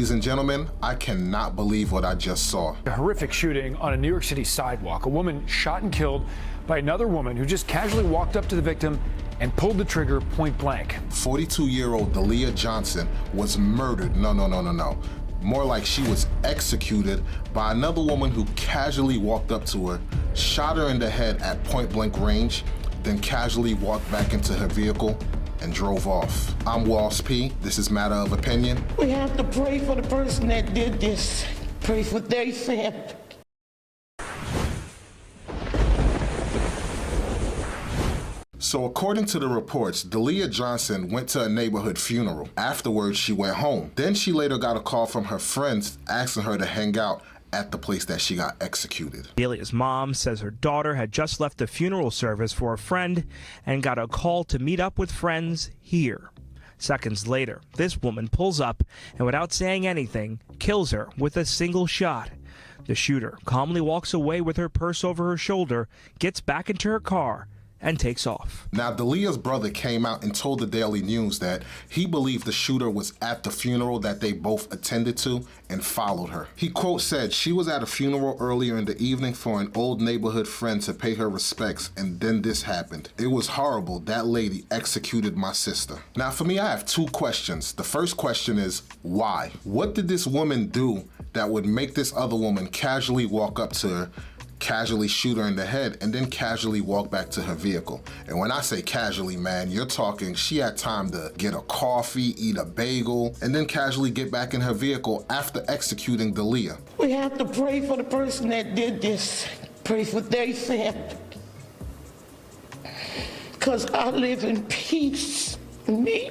Ladies and gentlemen, I cannot believe what I just saw. A horrific shooting on a New York City sidewalk. A woman shot and killed by another woman who just casually walked up to the victim and pulled the trigger point blank. 42-year-old Dalia Johnson was murdered. No. More like she was executed by another woman who casually walked up to her, shot her in the head at point blank range, then casually walked back into her vehicle and drove off. I'm Walls P. This is Matter of Opinion. We have to pray for the person that did this. Pray for their family. So according to the reports, Dalia Johnson went to a neighborhood funeral. Afterwards, she went home. Then she later got a call from her friends asking her to hang out at the place that she got executed. Dalia's mom says her daughter had just left the funeral service for a friend and got a call to meet up with friends here. Seconds later, this woman pulls up and without saying anything, kills her with a single shot. The shooter calmly walks away with her purse over her shoulder, gets back into her car, and takes off. Now, Dalia's brother came out and told the Daily News that he believed the shooter was at the funeral that they both attended to and followed her. He, quote, said she was at a funeral earlier in the evening for an old neighborhood friend to pay her respects, and then this happened. It was horrible. That lady executed my sister. Now, for me, I have two questions. The first question is, why? What did this woman do that would make this other woman casually walk up to her, casually shoot her in the head, and then casually walk back to her vehicle? And when I say casually, man, you're talking she had time to get a coffee, eat a bagel, and then casually get back in her vehicle after executing Dalia. We have to pray for the person that did this. Pray for their family. Because I live in peace. Me.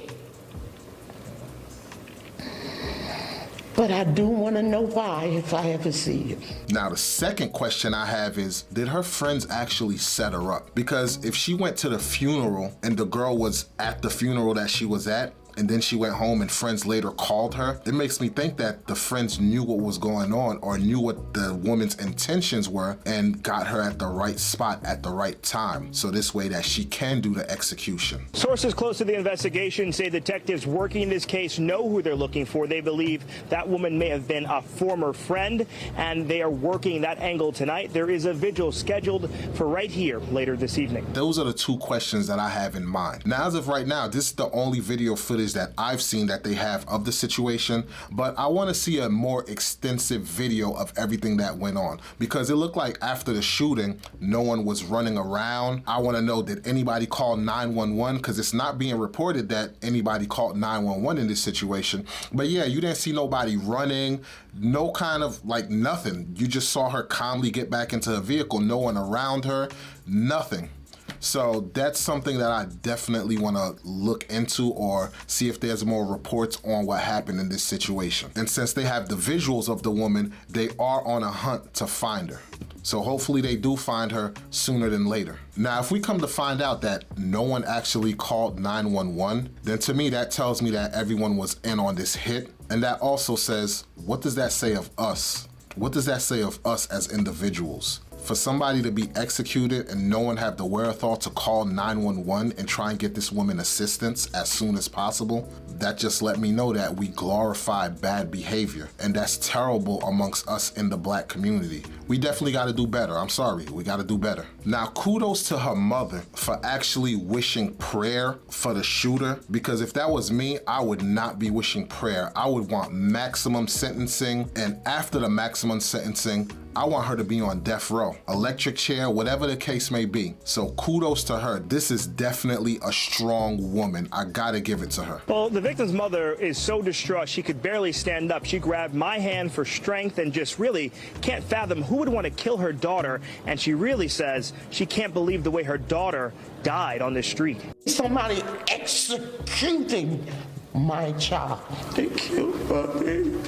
But I do want to know why if I ever see you. Now, the second question I have is, did her friends actually set her up? Because if she went to the funeral and the girl was at the funeral that she was at, and then she went home and friends later called her, it makes me think that the friends knew what was going on or knew what the woman's intentions were and got her at the right spot at the right time. So this way that she can do the execution. Sources close to the investigation say detectives working this case know who they're looking for. They believe that woman may have been a former friend, and they are working that angle tonight. There is a vigil scheduled for right here later this evening. Those are the two questions that I have in mind. Now, as of right now, this is the only video footage that I've seen that they have of the situation, but I want to see a more extensive video of everything that went on, because it looked like after the shooting, no one was running around. I want to know, did anybody call 911? Because it's not being reported that anybody called 911 in this situation. But yeah, you didn't see nobody running, no kind of like nothing. You just saw her calmly get back into her vehicle, no one around her, nothing. So that's something that I definitely want to look into or see if there's more reports on what happened in this situation. And since they have the visuals of the woman, they are on a hunt to find her. So hopefully they do find her sooner than later. Now, if we come to find out that no one actually called 911, then to me that tells me that everyone was in on this hit. And that also says, what does that say of us? What does that say of us as individuals? For somebody to be executed and no one have the wherewithal to call 911 and try and get this woman assistance as soon as possible, that just let me know that we glorify bad behavior, and that's terrible amongst us in the Black community. We definitely got to do better. I'm sorry, we got to do better. Now, kudos to her mother for actually wishing prayer for the shooter, because if that was me, I would not be wishing prayer. I would want maximum sentencing, and after the maximum sentencing, I want her to be on death row, electric chair, whatever the case may be. So kudos to her. This is definitely a strong woman. I gotta give it to her. Well, the victim's mother is so distraught she could barely stand up. She grabbed my hand for strength and just really can't fathom who would want to kill her daughter. And she really says she can't believe the way her daughter died on the street. Somebody executing my child. They killed my baby.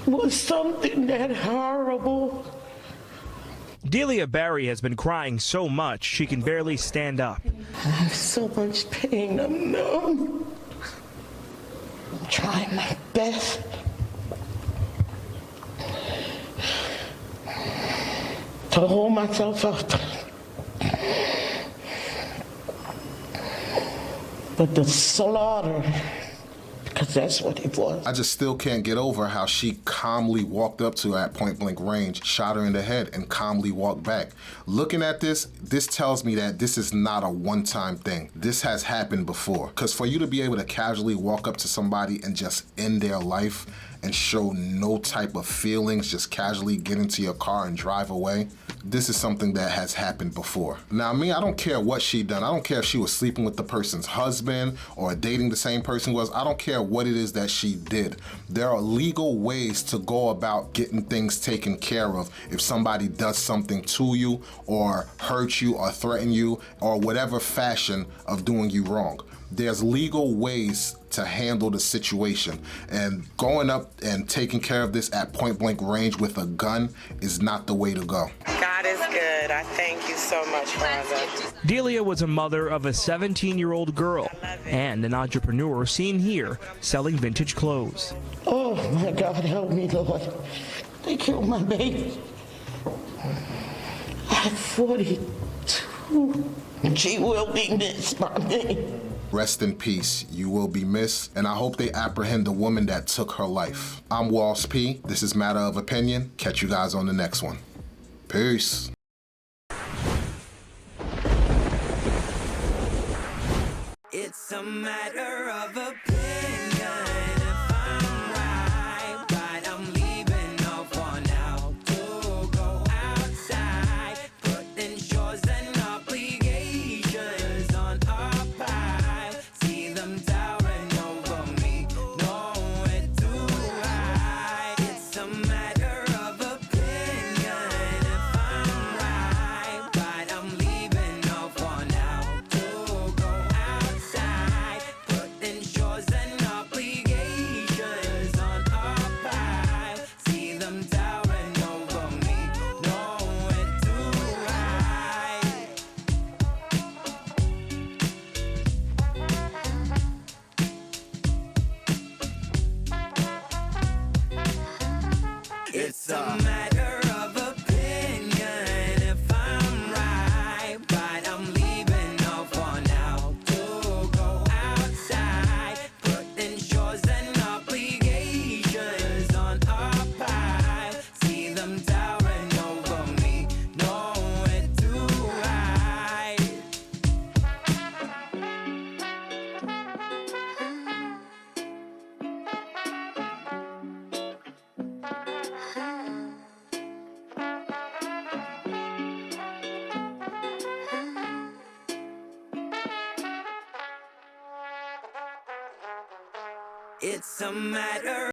Was something that horrible. Delia Barry has been crying so much she can barely stand up. I have so much pain, I'm numb. I'm trying my best to hold myself up. But the slaughter because that's what it was. I just still can't get over how she calmly walked up to her at point blank range, shot her in the head, and calmly walked back. Looking at this tells me that this is not a one-time thing. This has happened before. Because for you to be able to casually walk up to somebody and just end their life and show no type of feelings, just casually get into your car and drive away, this is something that has happened before. Now, me, I don't care what she done. I don't care if she was sleeping with the person's husband or dating the same person was. I don't care what it is that she did. There are legal ways to go about getting things taken care of if somebody does something to you or hurt you or threaten you or whatever fashion of doing you wrong. There's legal ways to handle the situation, and going up and taking care of this at point blank range with a gun is not the way to go. God is good. I thank you so much, Father. Delia was a mother of a 17-year-old girl and an entrepreneur seen here selling vintage clothes. Oh my God, help me, Lord. They killed my baby. I'm 42. She will be missed by me. Rest in peace. You will be missed, and I hope they apprehend the woman that took her life. I'm Walls P. This is Matter of Opinion. Catch you guys on the next one. Peace. It's a matter of opinion. If I'm right, but I'm leaving off for now to go outside, putting chores and obligations on our pile. See them towering over me, know it too high. It's a matter of opinion. If I'm right, but I'm leaving off for now to go outside, putting chores and obligations on our pile. See them towering over me, know it too high. It's a matter of opinion. If I'm right, but I'm leaving off for now to go outside, putting chores and obligations on our pile. See them towering over me, know it too high. It's a matter